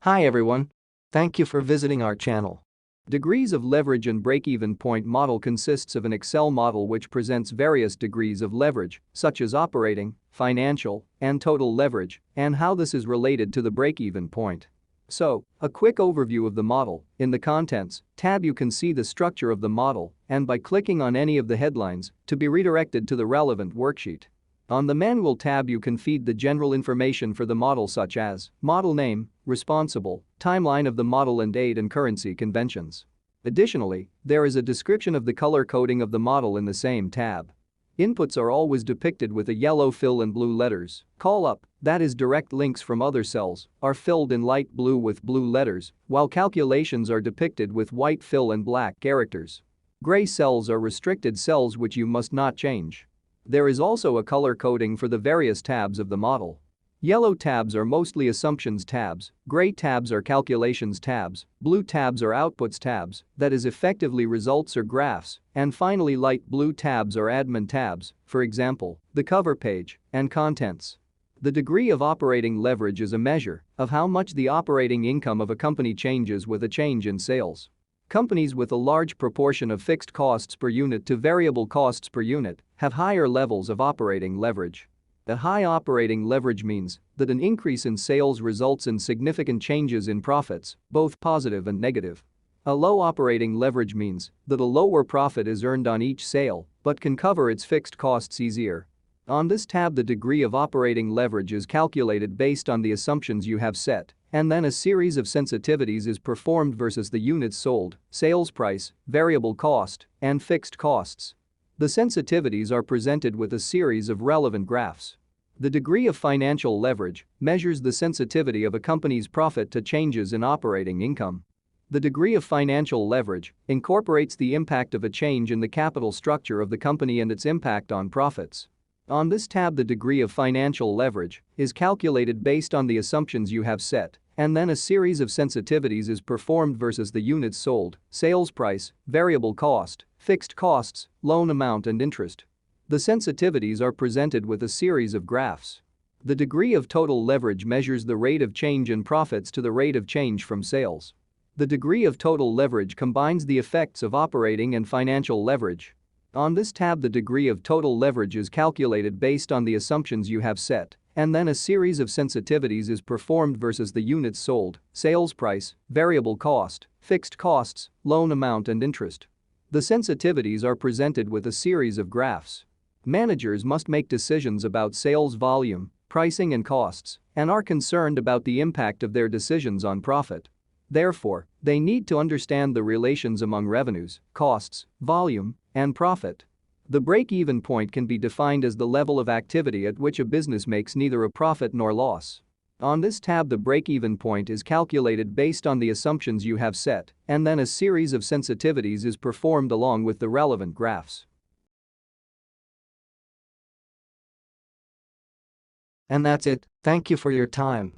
Hi everyone. Thank you for visiting our channel. Degrees of leverage and break-even point model consists of an Excel model which presents various degrees of leverage, such as operating, financial, and total leverage, and how this is related to the break-even point. So, a quick overview of the model. In the Contents tab you can see the structure of the model and by clicking on any of the headlines to be redirected to the relevant worksheet. On the Manual tab you can feed the general information for the model such as model name, responsible, timeline of the model and date and currency conventions. Additionally, there is a description of the color coding of the model in the same tab. Inputs are always depicted with a yellow fill and blue letters. Call up, that is direct links from other cells, are filled in light blue with blue letters, while calculations are depicted with white fill and black characters. Gray cells are restricted cells which you must not change. There is also a color coding for the various tabs of the model. Yellow tabs are mostly assumptions tabs, gray tabs are calculations tabs, blue tabs are outputs tabs, that is effectively results or graphs, and finally light blue tabs are admin tabs, for example, the cover page and contents. The degree of operating leverage is a measure of how much the operating income of a company changes with a change in sales. Companies with a large proportion of fixed costs per unit to variable costs per unit have higher levels of operating leverage. A high operating leverage means that an increase in sales results in significant changes in profits, both positive and negative. A low operating leverage means that a lower profit is earned on each sale but can cover its fixed costs easier. On this tab the degree of operating leverage is calculated based on the assumptions you have set, and then a series of sensitivities is performed versus the units sold, sales price, variable cost, and fixed costs. The sensitivities are presented with a series of relevant graphs. The degree of financial leverage measures the sensitivity of a company's profit to changes in operating income. The degree of financial leverage incorporates the impact of a change in the capital structure of the company and its impact on profits. On this tab the degree of financial leverage is calculated based on the assumptions you have set, and then a series of sensitivities is performed versus the units sold, sales price, variable cost, fixed costs, loan amount and interest. The sensitivities are presented with a series of graphs. The degree of total leverage measures the rate of change in profits to the rate of change from sales. The degree of total leverage combines the effects of operating and financial leverage. On this tab the degree of total leverage is calculated based on the assumptions you have set, and then a series of sensitivities is performed versus the units sold, sales price, variable cost, fixed costs, loan amount and interest. The sensitivities are presented with a series of graphs. Managers must make decisions about sales volume, pricing and costs, and are concerned about the impact of their decisions on profit. Therefore, they need to understand the relations among revenues, costs, volume, and profit. The break-even point can be defined as the level of activity at which a business makes neither a profit nor loss. On this tab the break-even point is calculated based on the assumptions you have set, and then a series of sensitivities is performed along with the relevant graphs. And that's it. Thank you for your time.